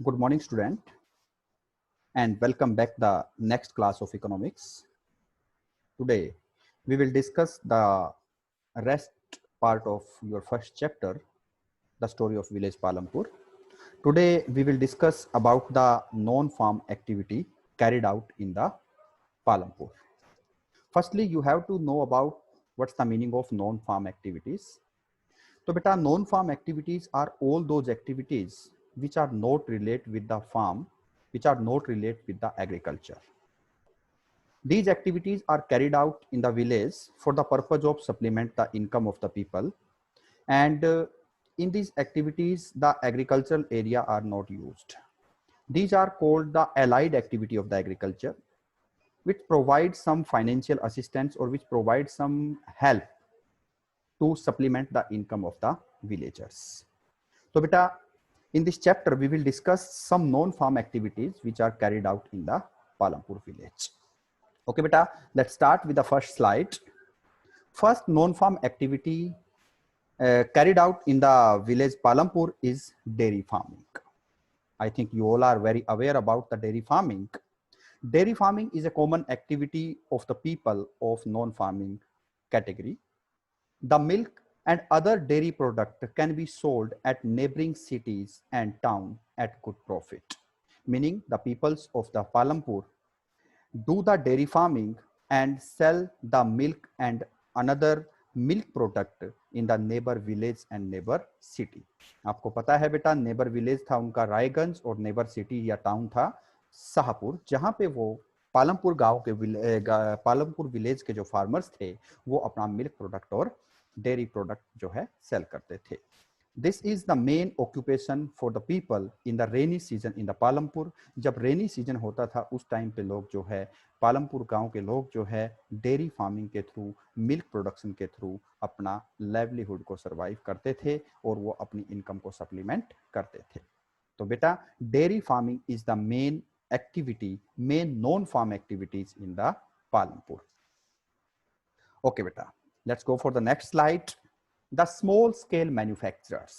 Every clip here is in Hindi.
Good morning, student, and welcome back the next class of economics. Today, we will discuss the rest part of your first chapter, the story of village Palampur. Today, we will discuss about the non-farm activity carried out in the Palampur. Firstly, you have to know about what's the meaning of non-farm activities. So, beta, non-farm activities are all those activities which are not related with the farm, which are not related with the agriculture. These activities are carried out in the village for the purpose of supplement the income of the people. And in these activities, the agricultural area are not used. These are called the allied activity of the agriculture, which provides some financial assistance or which provides some help to supplement the income of the villagers. So, beta, in this chapter, we will discuss some non-farm activities which are carried out in the Palampur village. Okay, beta, let's start with the first slide. First non-farm activity carried out in the village Palampur is dairy farming. I think you all are very aware about the dairy farming. Dairy farming is a common activity of the people of non-farming category. The milk and other dairy product can be sold at neighboring cities and town at good profit. Meaning the peoples of the Palampur do the dairy farming and sell the milk and another milk product in the neighbor village and neighbor city. आपको पता है बेटा, नेबर विलेज था उनका रायगंज और नेबर सिटी या टाउन था शाहपुर, जहां पे वो पालमपुर गांव के पालमपुर विलेज के जो फार्मर्स थे वो अपना मिल्क प्रोडक्ट और डेयरी प्रोडक्ट जो है सेल करते थे. This is the main occupation for the people in the rainy season in the Palampur. जब रेनी सीजन होता था उस टाइम पे लोग जो है पालमपुर गांव के लोग जो है डेयरी फार्मिंग के थ्रू, मिल्क प्रोडक्शन के थ्रू अपना लाइवलीहुड को सरवाइव करते थे और वो अपनी इनकम को सप्लीमेंट करते थे. तो बेटा, dairy farming is the main activity, main non farm activities in the Palampur. Okay बेटा, let's go for the next slide. The small scale manufacturers,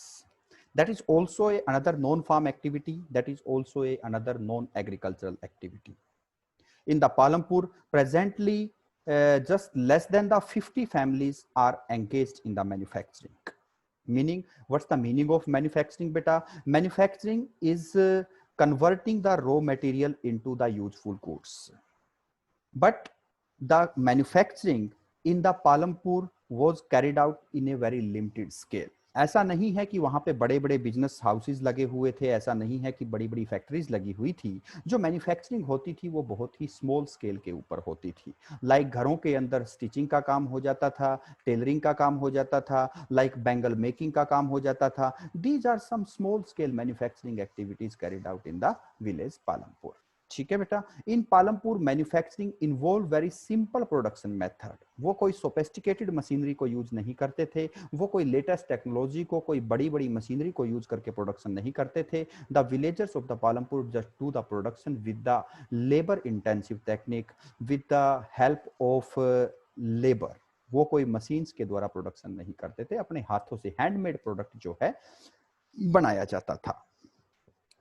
that is also another non-farm activity, that is also another non-agricultural activity. In the Palampur, presently just less than the 50 families are engaged in the manufacturing. Meaning, what's the meaning of manufacturing, beta? Manufacturing is converting the raw material into the useful goods. But the manufacturing in the Palampur was carried out in a very limited scale. ऐसा नहीं है कि वहां पे बड़े बड़े बिजनेस हाउसेज लगे हुए थे, ऐसा नहीं है कि बड़ी बड़ी फैक्ट्रीज लगी हुई थी. जो मैन्युफैक्चरिंग होती थी वो बहुत ही स्मॉल स्केल के ऊपर होती थी. लाइक घरों के अंदर स्टिचिंग का काम हो जाता था, टेलरिंग का काम हो जाता था, लाइक बैंगल मेकिंग का काम हो जाता था. These are some small scale manufacturing activities carried out in the village Palampur. ठीक है बेटा. In Palampur manufacturing involve very simple production method. वो कोई सोफिस्टिकेटेड मशीनरी को यूज नहीं करते थे, वो कोई लेटेस्ट टेक्नोलॉजी को, कोई बड़ी बड़ी मशीनरी को यूज करके प्रोडक्शन नहीं करते थे. The villagers of the Palampur just do the production with the labour intensive technique, with the help of labour. वो कोई मशीन्स के द्वारा प्रोडक्शन नहीं करते थे, अपने हाथों से हैंडमेड प्रोडक्ट जो है बनाया जाता था.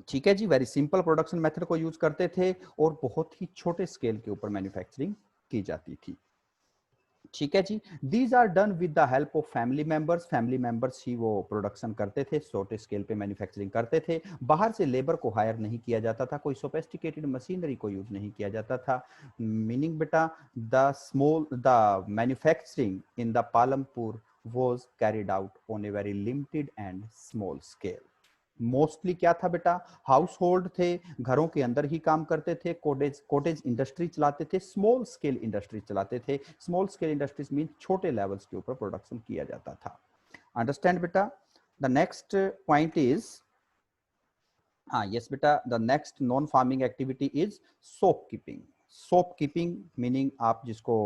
ठीक है जी. वेरी सिंपल प्रोडक्शन मेथड को यूज करते थे और बहुत ही छोटे स्केल के ऊपर मैन्युफैक्चरिंग की जाती थी. ठीक है जी. These are done with the help of family members. Family members ही वो प्रोडक्शन करते थे, छोटे स्केल पे मैन्युफैक्चरिंग करते थे. बाहर से लेबर को हायर नहीं किया जाता था, कोई सोफिस्टिकेटेड मशीनरी को यूज नहीं किया जाता था. मीनिंग बेटा, the manufacturing in the Palampur was carried out on a very limited and small scale. Mostly क्या था बेटा? हाउस होल्ड थे, घरों के अंदर ही काम करते थे, कोटेज इंडस्ट्री चलाते थे, स्मॉल स्केल इंडस्ट्री चलाते थे. स्मॉल स्केल इंडस्ट्रीज मीन छोटे लेवल्स के ऊपर प्रोडक्शन किया जाता था. अंडरस्टैंड बेटा? द नेक्स्ट पॉइंट इज, हाँ यस बेटा, the next non farming activity is soap keeping. Soap keeping meaning आप जिसको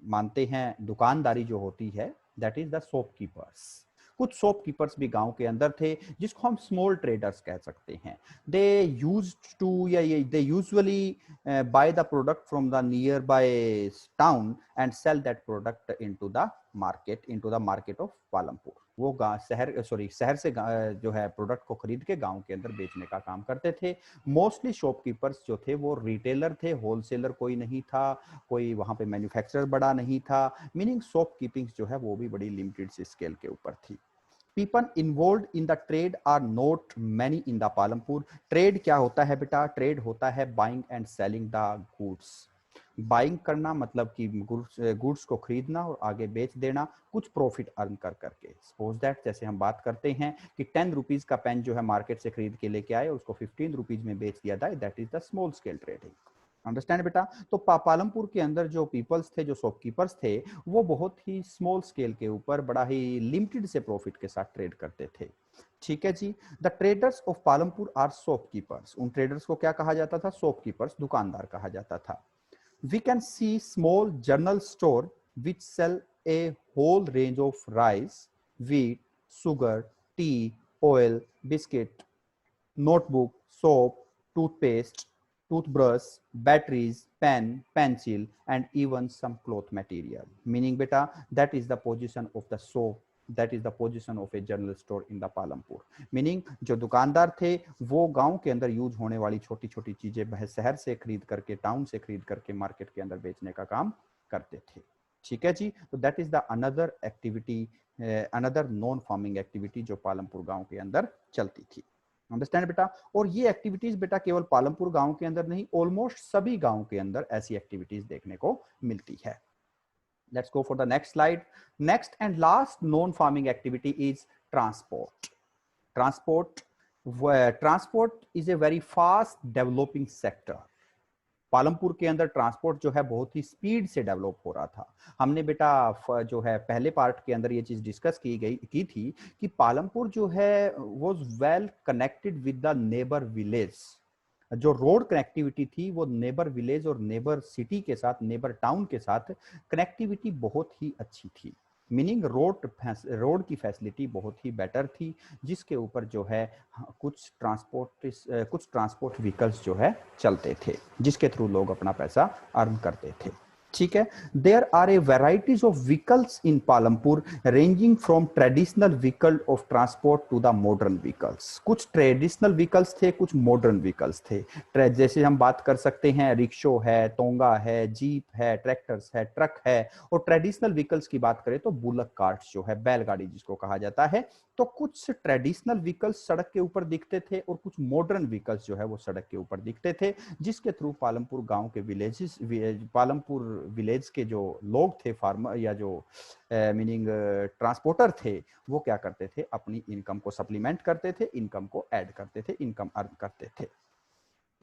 मानते हैं दुकानदारी जो होती है, that is the soap keepers. कुछ शॉप कीपर्स भी गांव के अंदर थे जिसको हम स्मॉल ट्रेडर्स कह सकते हैं. दे यूज्ड टू या they usually buy the product from the nearby town and sell that product into the market, into the market of Palampur. वो शहर से जो है प्रोडक्ट को खरीद के गांव के अंदर बेचने का काम करते थे। मोस्टली शॉपकीपर्स जो थे वो रिटेलर थे, होलसेलर कोई नहीं था, कोई वहां पे मैन्युफैक्चरर बड़ा नहीं था, मीनिंग शॉपकीपिंग जो है वो भी बड़ी लिमिटेड स्केल के ऊपर थी। People involved in the trade are not many in the Palampur. Trade क्या होता है बेटा? ट्रेड होता है buying and selling the goods. Buying करना मतलब कि गुड्स को खरीदना और आगे बेच देना, कुछ प्रॉफिट अर्न कर करके। सपोज दैट जैसे हम बात करते हैं कि 10 रुपीज का पेन जो है मार्केट से खरीद के लेके आए, उसको 15 रुपीज में बेच दिया था, that is the small scale trading. Understand बेटा? तो पालमपुर के अंदर जो पीपल्स थे, जो शॉपकीपर्स थे, वो बहुत ही स्मॉल स्केल के ऊपर बड़ा ही लिमिटेड से प्रॉफिट के साथ ट्रेड करते थे। ठीक है जी। The traders of Palampur are shopkeepers. उन ट्रेडर्स को क्या कहा जाता था? शॉपकीपर्स, दुकानदार कहा जाता था। We can see small general store which sell a whole range of rice, wheat, sugar, tea, oil, biscuit, notebook, soap, toothpaste, toothbrush, batteries, pen, pencil, and even some cloth material. Meaning beta, that is the position of the soap, that is the position of a general store in the Palampur. Meaning जो दुकानदार थे वो गांव के अंदर यूज होने वाली छोटी छोटी चीजें शहर से खरीद करके, टाउन से खरीद करके मार्केट के अंदर बेचने का काम करते थे। ठीक है जी। तो that is the another activity, another non farming activity जो पालमपुर गांव के अंदर चलती थी। अंडरस्टैंड बेटा? और ये एक्टिविटीज बेटा केवल पालमपुर गांव के अंदर नहीं, ऑलमोस्ट सभी गांव के अंदर ऐसी एक्टिविटीज देखने को मिलती है। Let's go for the next slide. Next and last non farming activity is transport. Transport transport is a very fast developing sector. Palampur के अंदर ट्रांसपोर्ट जो है बहुत ही स्पीड से डेवलप हो रहा था। हमने बेटा जो है पहले पार्ट के अंदर ये चीज डिस्कस की थी कि पालमपुर जो है was well connected with the neighbour village. जो रोड कनेक्टिविटी थी वो नेबर विलेज और नेबर सिटी के साथ, नेबर टाउन के साथ कनेक्टिविटी बहुत ही अच्छी थी। मीनिंग रोड की फैसिलिटी बहुत ही बेटर थी, जिसके ऊपर जो है कुछ ट्रांसपोर्ट व्हीकल्स जो है चलते थे, जिसके थ्रू लोग अपना पैसा अर्न करते थे। ठीक है। There are a varieties of vehicles in Palampur ranging from traditional vehicle of transport to the modern vehicles. कुछ ट्रेडिशनल व्हीकल्स थे, कुछ मॉडर्न व्हीकल्स थे। जैसे हम बात कर सकते हैं रिक्शो है, तोंगा है, जीप है, ट्रैक्टर्स है, ट्रक है। और ट्रेडिशनल व्हीकल्स की बात करें तो बुलक कार्ट्स जो है, बैलगाड़ी जिसको कहा जाता है। तो कुछ ट्रेडिशनल व्हीकल्स सड़क के ऊपर दिखते थे और कुछ मॉडर्न व्हीकल्स जो है वो सड़क के ऊपर दिखते थे, जिसके थ्रू पालमपुर गांव के पालमपुर विलेज के जो लोग थे, फार्मर या जो मीनिंग ट्रांसपोर्टर थे, वो क्या करते थे? अपनी इनकम को सप्लीमेंट करते थे, इनकम को ऐड करते थे, इनकम अर्न करते थे।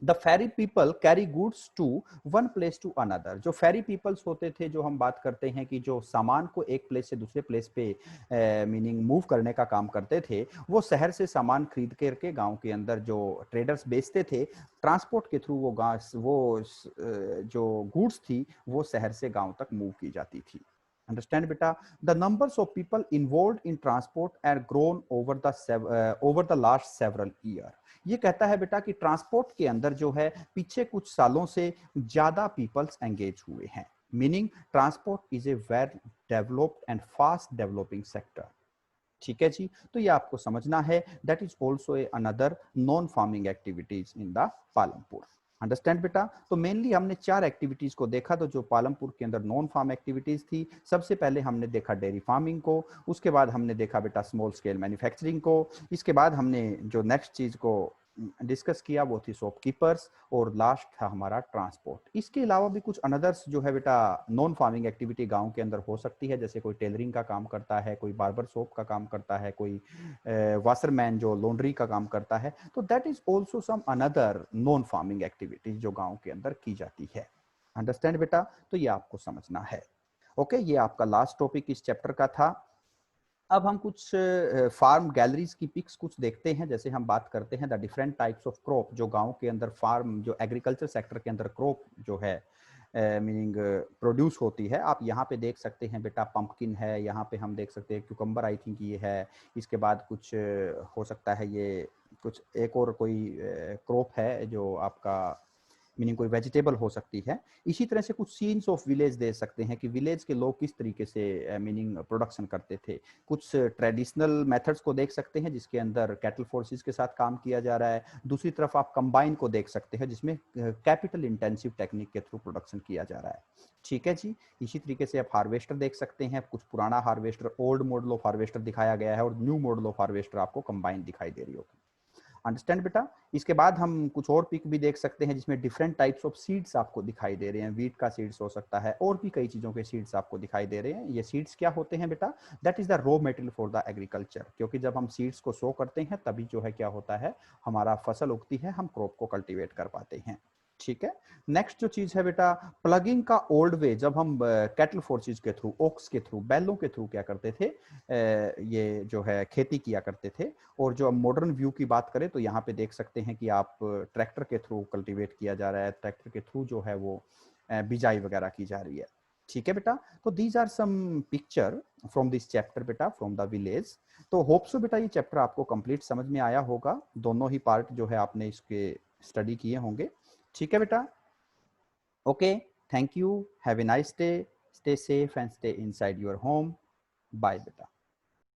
The ferry people carry goods to one place to another. जो फेरी पीपल्स होते थे, जो हम बात करते हैं कि जो सामान को एक प्लेस से दूसरे प्लेस पे मीनिंग मूव करने का काम करते थे, वो शहर से सामान खरीद करके गांव के अंदर जो ट्रेडर्स बेचते थे, ट्रांसपोर्ट के थ्रू वो जो गुड्स थी वो शहर से गांव तक मूव की जाती थी। अंडरस्टैंड बेटा? The numbers of people involve in transport are grown over the last several year. ये कहता है बेटा कि ट्रांसपोर्ट के अंदर जो है पिछले कुछ सालों से ज्यादा पीपल्स एंगेज हुए हैं। Meaning transport is a well developed and fast developing sector. ठीक है जी। तो ये आपको समझना है, that is also a another non farming activities in the Palampur. Understand बेटा? तो मेनली हमने 4 एक्टिविटीज को देखा, तो जो पालमपुर के अंदर नॉन फार्म एक्टिविटीज थी, सबसे पहले हमने देखा डेयरी फार्मिंग को, उसके बाद हमने देखा बेटा स्मॉल स्केल मैन्युफैक्चरिंग को, इसके बाद हमने जो नेक्स्ट चीज को डिस्कस किया वो थी शॉपकीपर्स, और लास्ट था हमारा ट्रांसपोर्ट। इसके अलावा भी कुछ अनदर्स जो है बेटा नॉन फार्मिंग एक्टिविटी गांव के अंदर हो सकती है, जैसे कोई टेलरिंग का काम करता है, कोई बार्बर शॉप का काम करता है, कोई वाशरमैन जो लॉन्ड्री का काम करता है। तो that is also some another non farming activities जो गांव के अंदर की जाती है। अंडरस्टैंड बेटा? तो ये आपको समझना है। ओके, ये आपका लास्ट टॉपिक इस चैप्टर का था। अब हम कुछ फार्म गैलरीज की पिक्स कुछ देखते हैं। जैसे हम बात करते हैं the different types of crop जो गांव के अंदर फार्म, जो एग्रीकल्चर सेक्टर के अंदर क्रॉप जो है मीनिंग प्रोड्यूस होती है। आप यहाँ पे देख सकते हैं बेटा पंपकिन है, यहाँ पे हम देख सकते हैं क्यूकम्बर, आई थिंक ये है। इसके बाद कुछ हो सकता है ये कुछ एक और कोई क्रॉप है जो आपका मीनिंग कोई वेजिटेबल हो सकती है। इसी तरह से कुछ सीन्स ऑफ विलेज दे सकते हैं कि विलेज के लोग किस तरीके से मीनिंग प्रोडक्शन करते थे। कुछ ट्रेडिशनल मेथड्स को देख सकते हैं जिसके अंदर कैटल फोर्सेस के साथ काम किया जा रहा है। दूसरी तरफ आप कंबाइन को देख सकते हैं जिसमें कैपिटल इंटेंसिव टेक्निक के थ्रू प्रोडक्शन किया जा रहा है। ठीक है जी। इसी तरीके से आप हार्वेस्टर देख सकते हैं, कुछ पुराना harvester, old model of harvester दिखाया गया है और न्यू मॉडल ऑफ हार्वेस्टर आपको कंबाइन दिखाई दे रही होगी। अंडरस्टैंड बेटा। इसके बाद हम कुछ और पिक भी देख सकते हैं जिसमें डिफरेंट टाइप्स ऑफ सीड्स आपको दिखाई दे रहे हैं। वीट का सीड्स हो सकता है और भी कई चीज़ों के सीड्स आपको दिखाई दे रहे हैं। ये सीड्स क्या होते हैं बेटा? That is the raw material for the agriculture, क्योंकि जब हम सीड्स को सो करते हैं तभी जो है क्या होता है, हमारा फसल उगती है, हम क्रॉप को कल्टीवेट कर पाते हैं। ठीक है। नेक्स्ट जो चीज है बेटा, प्लगिंग का ओल्ड वे, जब हम कैटल फोर्सेस के थ्रू, ओक्स के थ्रू, बैलों के थ्रू क्या करते थे, ये जो है खेती किया करते थे। और जो मॉडर्न व्यू की बात करें तो यहाँ पे देख सकते हैं कि आप ट्रैक्टर के थ्रू कल्टीवेट किया जा रहा है, ट्रैक्टर के थ्रू जो है वो बिजाई वगैरह की जा रही है। ठीक है बेटा। तो these are some picture from this chapter बेटा, फ्रॉम द विलेज। तो होप सो बेटा ये चैप्टर आपको कंप्लीट समझ में आया होगा। दोनों ही पार्ट जो है आपने इसके स्टडी किए होंगे। ठीक है बेटा। Okay, thank you, have a nice day, stay safe and stay inside your home. Bye बेटा।